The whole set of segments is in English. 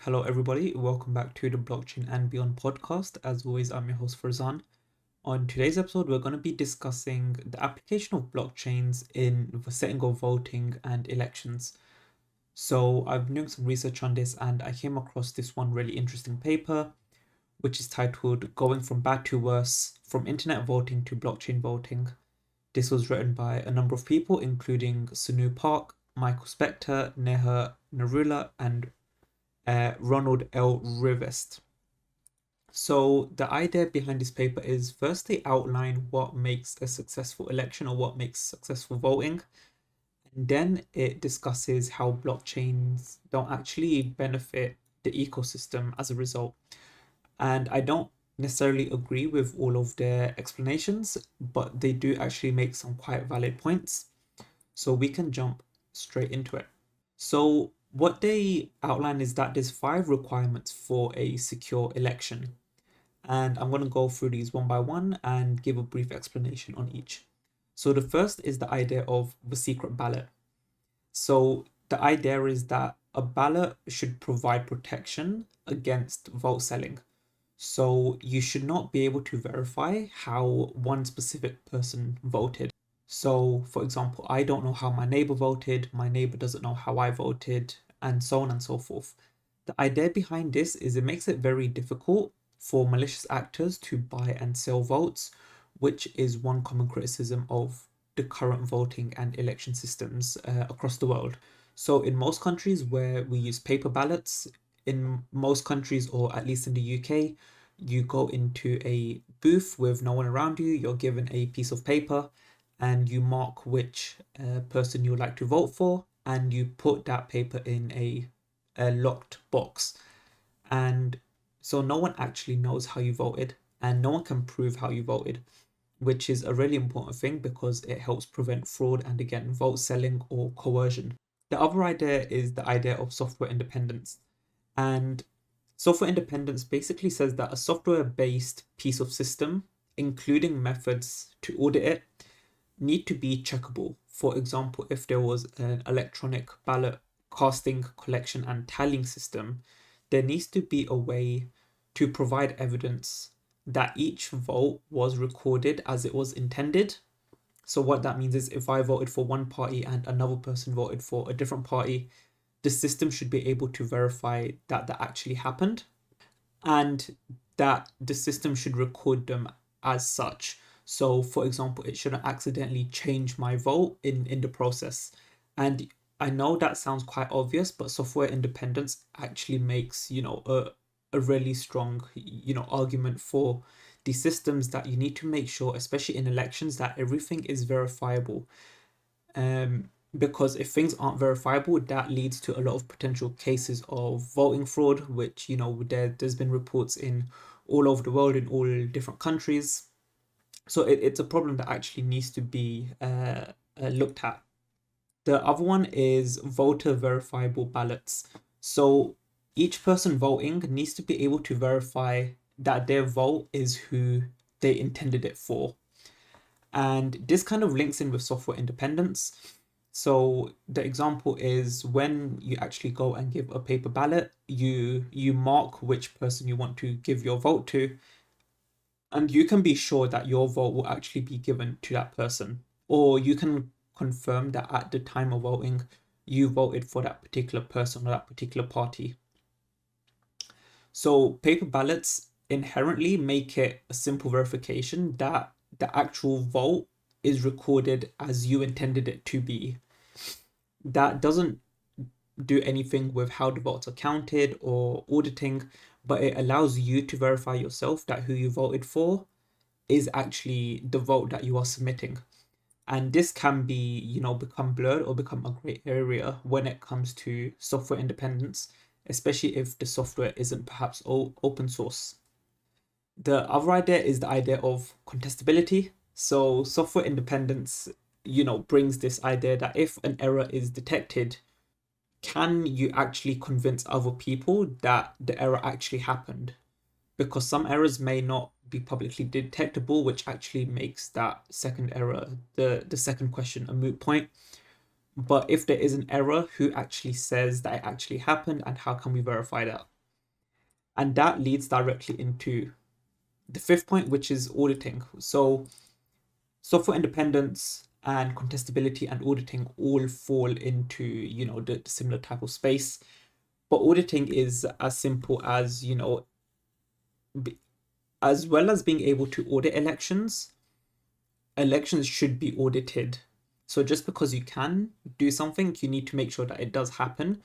Hello, everybody. Welcome back to the Blockchain and Beyond podcast. As always, I'm your host, Farzan. On today's episode, we're going to be discussing the application of blockchains in the setting of voting and elections. So, I've been doing some research on this and I came across this one really interesting paper, which is titled Going from Bad to Worse From Internet Voting to Blockchain Voting. This was written by a number of people, including Sunu Park, Michael Spector, Neha Narula, and Ronald L. Rivest. So the idea behind this paper is first they outline what makes a successful election or what makes successful voting, and then it discusses how blockchains don't actually benefit the ecosystem as a result. And I don't necessarily agree with all of their explanations, but they do actually make some quite valid points. So we can jump straight into it. So what they outline is that there's 5 requirements for a secure election. And I'm going to go through these one by one and give a brief explanation on each. So the first is the idea of the secret ballot. So the idea is that a ballot should provide protection against vote selling. So you should not be able to verify how one specific person voted. So, for example, I don't know how my neighbor voted, my neighbor doesn't know how I voted, and so on and so forth. The idea behind this is it makes it very difficult for malicious actors to buy and sell votes, which is one common criticism of the current voting and election systems across the world. So, in most countries where we use paper ballots, in most countries, or at least in the UK, you go into a booth with no one around you, you're given a piece of paper, and you mark which person you would like to vote for, and you put that paper in a locked box. And so no one actually knows how you voted, and no one can prove how you voted, which is a really important thing because it helps prevent fraud and, again, vote selling or coercion. The other idea is the idea of software independence. And software independence basically says that a software based piece of system, including methods to audit it, need to be checkable. For example, if there was an electronic ballot casting, collection, and tallying system, there needs to be a way to provide evidence that each vote was recorded as it was intended. So, what that means is if I voted for one party and another person voted for a different party, the system should be able to verify that that actually happened and that the system should record them as such. So, for example, it shouldn't accidentally change my vote in the process. And I know that sounds quite obvious, but software independence actually makes, a really strong, argument for the systems that you need to make sure, especially in elections, that everything is verifiable. Because if things aren't verifiable, that leads to a lot of potential cases of voting fraud, which, there's been reports in all over the world in all different countries. So it's a problem that actually needs to be looked at. The other one is voter verifiable ballots. So each person voting needs to be able to verify that their vote is who they intended it for. And this kind of links in with software independence. So the example is when you actually go and give a paper ballot, you mark which person you want to give your vote to, and you can be sure that your vote will actually be given to that person. Or you can confirm that at the time of voting, you voted for that particular person or that particular party. So paper ballots inherently make it a simple verification that the actual vote is recorded as you intended it to be. That doesn't do anything with how the votes are counted or auditing, but it allows you to verify yourself that who you voted for is actually the vote that you are submitting. And this can be, become blurred or become a gray area when it comes to software independence, especially if the software isn't perhaps open source. The other idea is the idea of contestability. So software independence, brings this idea that if an error is detected, can you actually convince other people that the error actually happened? Because some errors may not be publicly detectable, which actually makes that second error, the second question, a moot point. But if there is an error, who actually says that it actually happened and how can we verify that? And that leads directly into the fifth point, which is auditing. So software independence and contestability and auditing all fall into, the similar type of space. But auditing is as simple as, as well as being able to audit elections, elections should be audited. So just because you can do something, you need to make sure that it does happen,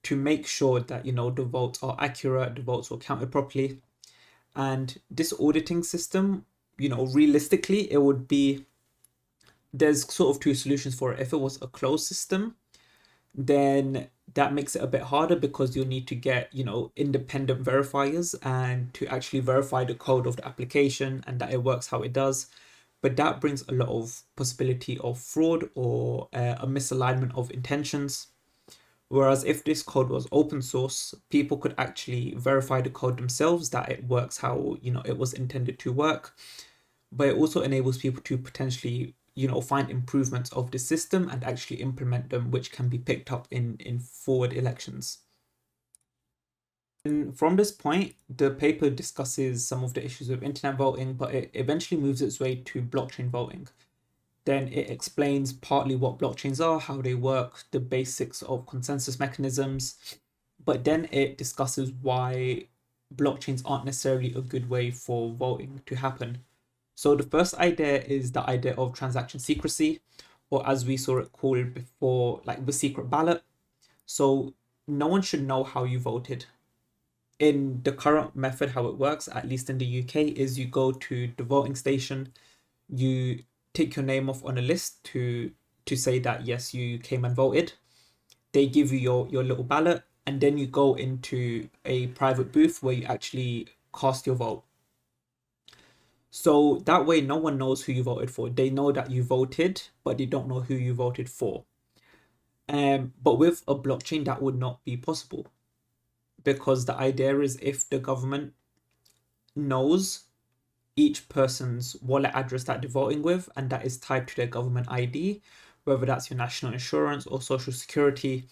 to make sure that, the votes are accurate, the votes are counted properly. And this auditing system, realistically, it would be, there's sort of two solutions for it. If it was a closed system, then that makes it a bit harder because you'll need to get, independent verifiers and to actually verify the code of the application and that it works how it does. But that brings a lot of possibility of fraud or a misalignment of intentions. Whereas if this code was open source, people could actually verify the code themselves that it works how, it was intended to work. But it also enables people to potentially, find improvements of the system and actually implement them, which can be picked up in forward elections. And from this point, the paper discusses some of the issues with internet voting, but it eventually moves its way to blockchain voting. Then it explains partly what blockchains are, how they work, the basics of consensus mechanisms, but then it discusses why blockchains aren't necessarily a good way for voting to happen. So the first idea is the idea of transaction secrecy, or as we saw it called before, like the secret ballot. So no one should know how you voted. In the current method, how it works, at least in the UK, is you go to the voting station, you take your name off on a list to say that yes, you came and voted. They give you your little ballot, and then you go into a private booth where you actually cast your vote. So that way, no one knows who you voted for. They know that you voted, but they don't know who you voted for. But with a blockchain, that would not be possible, because the idea is if the government knows each person's wallet address that they're voting with, and that is tied to their government ID, whether that's your national insurance or social security,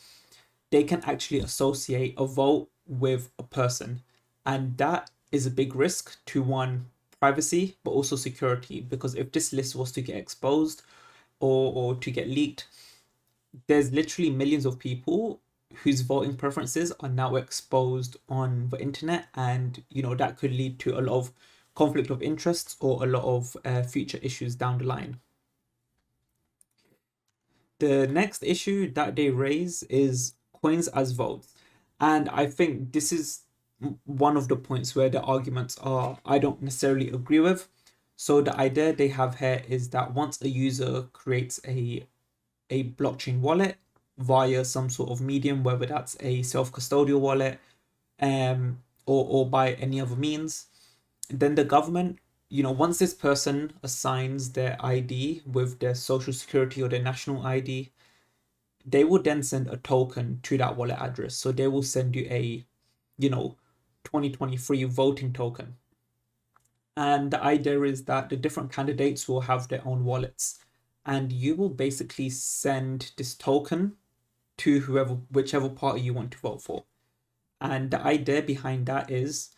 they can actually associate a vote with a person. And that is a big risk to one, privacy, but also security, because if this list was to get exposed or to get leaked, there's literally millions of people whose voting preferences are now exposed on the internet, and that could lead to a lot of conflict of interests or a lot of future issues down the line. The next issue that they raise is coins as votes, and I think this is one of the points where the arguments are I don't necessarily agree with. So the idea they have here is that once a user creates a blockchain wallet via some sort of medium, whether that's a self-custodial wallet, or by any other means, then the government, once this person assigns their ID with their social security or their national ID, they will then send a token to that wallet address. So they will send you a, 2023 voting token. And the idea is that the different candidates will have their own wallets, and you will basically send this token to whichever party you want to vote for. And the idea behind that is,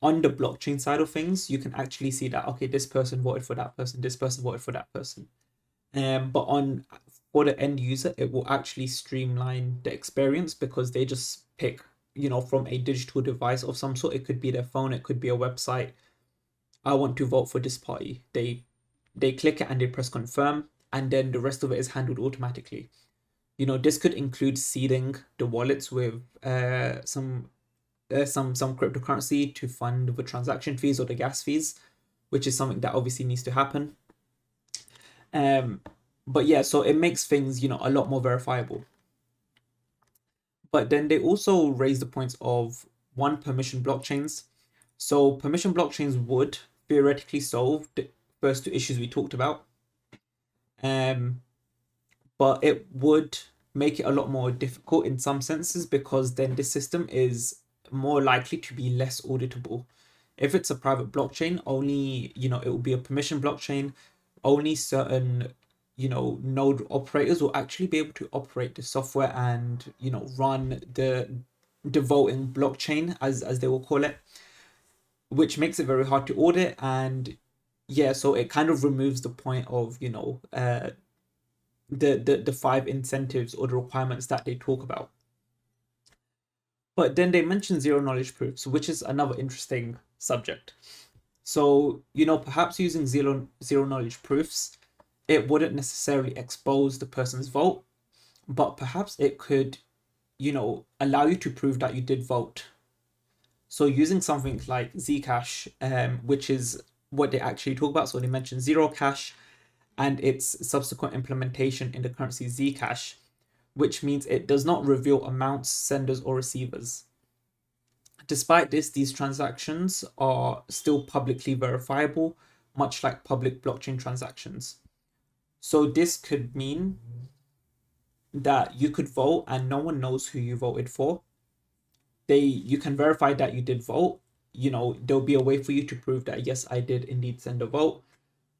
on the blockchain side of things, you can actually see that, okay, this person voted for that person, this person voted for that person. But for the end user, it will actually streamline the experience because they just pick, from a digital device of some sort. It could be their phone, it could be a website. I want to vote for this party. They click it and they press confirm, and then the rest of it is handled automatically. This could include seeding the wallets with some cryptocurrency to fund the transaction fees or the gas fees, which is something that obviously needs to happen. But yeah, so it makes things, a lot more verifiable. But then they also raise the points of one, permission blockchains. So permission blockchains would theoretically solve the first two issues we talked about. But it would make it a lot more difficult in some senses, because then the system is more likely to be less auditable. If it's a private blockchain, only, it will be a permission blockchain. Only certain, node operators will actually be able to operate the software and, run the voting blockchain, as they will call it, which makes it very hard to audit. And yeah, so it kind of removes the point of, the five incentives or the requirements that they talk about. But then they mention zero knowledge proofs, which is another interesting subject. So, perhaps using zero knowledge proofs, it wouldn't necessarily expose the person's vote, but perhaps it could, allow you to prove that you did vote. So using something like Zcash, which is what they actually talk about. So they mention zero cash and its subsequent implementation in the currency Zcash, which means it does not reveal amounts, senders, or receivers. Despite this, these transactions are still publicly verifiable, much like public blockchain transactions. So this could mean that you could vote and no one knows who you voted for. You can verify that you did vote. There'll be a way for you to prove that yes, I did indeed send a vote,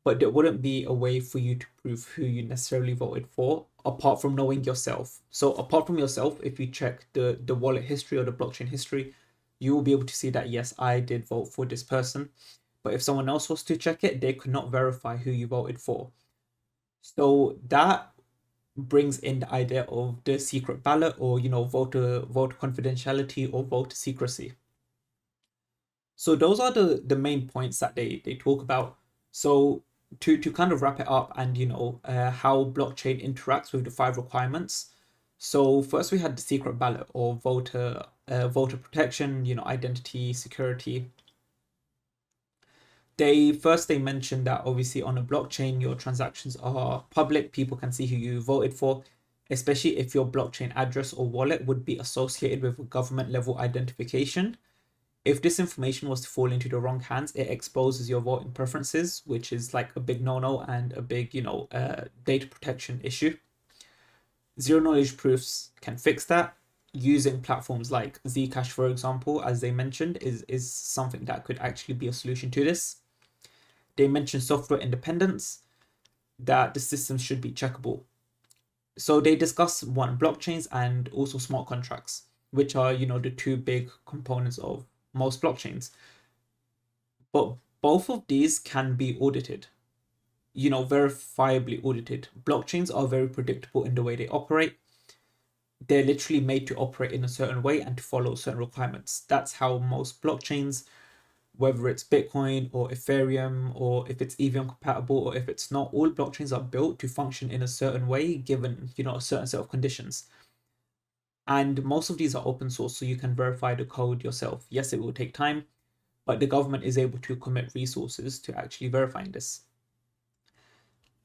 but there wouldn't be a way for you to prove who you necessarily voted for apart from knowing yourself. So apart from yourself, if you check the wallet history or the blockchain history, you will be able to see that yes, I did vote for this person. But if someone else was to check it, they could not verify who you voted for. So that brings in the idea of the secret ballot, or voter confidentiality or voter secrecy. So those are the main points that they talk about. So to kind of wrap it up, and how blockchain interacts with the five requirements. So first we had the secret ballot, or voter protection, identity, security. They mentioned that obviously on a blockchain your transactions are public, people can see who you voted for, especially if your blockchain address or wallet would be associated with a government level identification. If this information was to fall into the wrong hands, it exposes your voting preferences, which is like a big no-no and a big, data protection issue. Zero knowledge proofs can fix that. Using platforms like Zcash, for example, as they mentioned, is something that could actually be a solution to this. They mentioned software independence, that the systems should be checkable. So they discuss blockchains and also smart contracts, which are, the two big components of most blockchains. But both of these can be audited, verifiably audited. Blockchains are very predictable in the way they operate. They're literally made to operate in a certain way and to follow certain requirements. That's how most blockchains, whether it's Bitcoin or Ethereum, or if it's EVM compatible or if it's not, all blockchains are built to function in a certain way given, a certain set of conditions. And most of these are open source, so you can verify the code yourself. Yes, it will take time, but the government is able to commit resources to actually verifying this.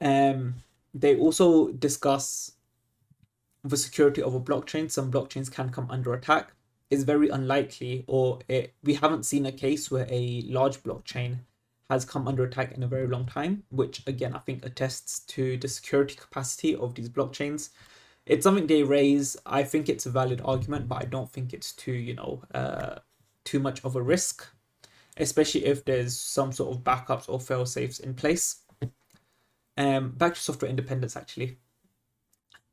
They also discuss the security of a blockchain. Some blockchains can come under attack. It's very unlikely, we haven't seen a case where a large blockchain has come under attack in a very long time, which again I think attests to the security capacity of these blockchains. It's something they raise. I think it's a valid argument, but I don't think it's too much of a risk, especially if there's some sort of backups or fail safes in place. Back to software independence, actually.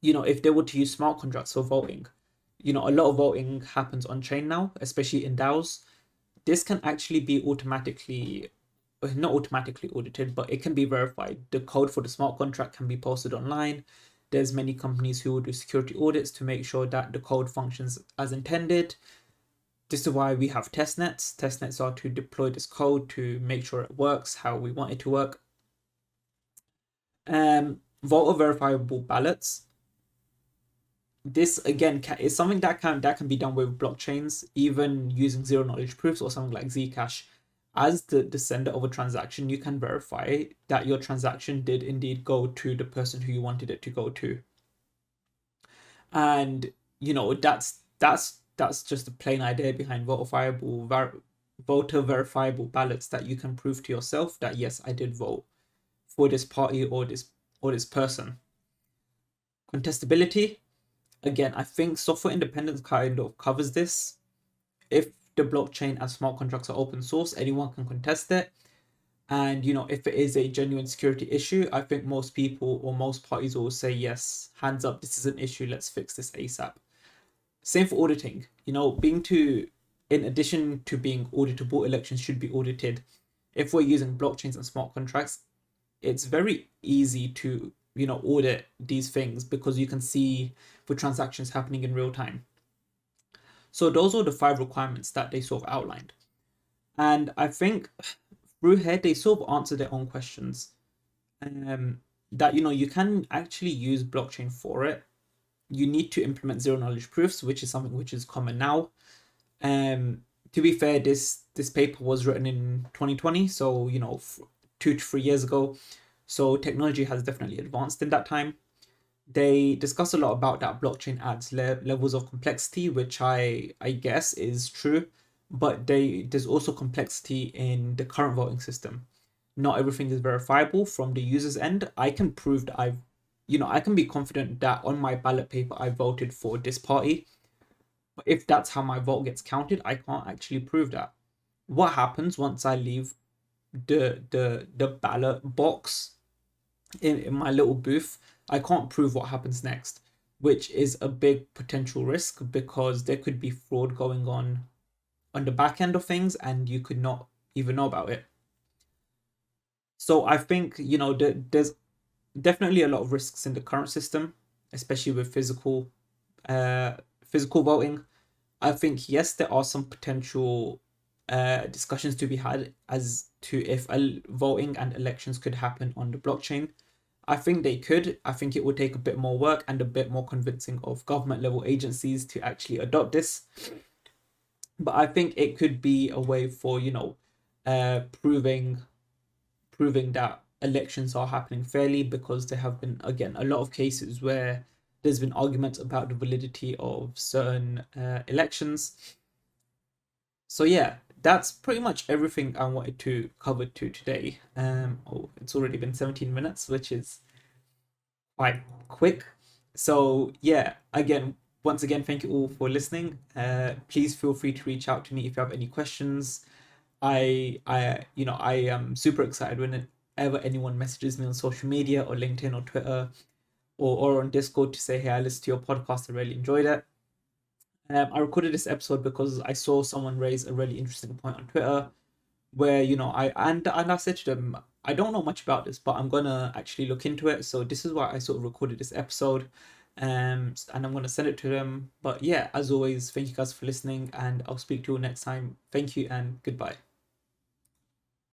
If they were to use smart contracts for voting, a lot of voting happens on chain now, especially in DAOs. This can actually be not automatically audited, but it can be verified. The code for the smart contract can be posted online. There's many companies who will do security audits to make sure that the code functions as intended. This is why we have testnets. Testnets are to deploy this code to make sure it works how we want it to work. Voter verifiable ballots. This again is something that can be done with blockchains, even using zero knowledge proofs or something like Zcash. As the sender of a transaction, you can verify that your transaction did indeed go to the person who you wanted it to go to. And that's just the plain idea behind voter verifiable ballots, that you can prove to yourself that yes, I did vote for this party or this person. Contestability. Again, I think software independence kind of covers this. If the blockchain and smart contracts are open source, anyone can contest it. And if it is a genuine security issue, I think most people or most parties will say yes, hands up, this is an issue, let's fix this ASAP. Same for auditing. in addition to being auditable, elections should be audited. If we're using blockchains and smart contracts, it's very easy to audit these things because you can see the transactions happening in real time. So those are the five requirements that they sort of outlined, and I think through here they sort of answer their own questions. That you can actually use blockchain for it. You need to implement zero knowledge proofs, which is something which is common now. To be fair, this paper was written in 2020, so 2 to 3 years ago. So technology has definitely advanced in that time. They discuss a lot about that blockchain adds levels of complexity, which I guess is true, but there's also complexity in the current voting system. Not everything is verifiable from the user's end. I can prove that I can be confident that on my ballot paper I voted for this party. But if that's how my vote gets counted, I can't actually prove that. What happens once I leave the ballot box in my little booth? I can't prove what happens next, which is a big potential risk because there could be fraud going on the back end of things and you could not even know about it. So I think there's definitely a lot of risks in the current system, especially with physical voting. I think yes, there are some potential discussions to be had as to if voting and elections could happen on the blockchain. I think they could. I think it would take a bit more work and a bit more convincing of government level agencies to actually adopt this. But I think it could be a way for proving that elections are happening fairly, because there have been, again, a lot of cases where there's been arguments about the validity of certain elections. So yeah, that's pretty much everything I wanted to cover today. It's already been 17 minutes, which is quite quick. So yeah, once again, thank you all for listening. Please feel free to reach out to me if you have any questions. I am super excited whenever anyone messages me on social media or LinkedIn or Twitter or on Discord to say, hey, I listened to your podcast, I really enjoyed it. I recorded this episode because I saw someone raise a really interesting point on Twitter where I said to them, I don't know much about this, but I'm gonna actually look into it. So this is why I sort of recorded this episode, and I'm gonna send it to them. But yeah, as always, thank you guys for listening, and I'll speak to you next time. Thank you and goodbye.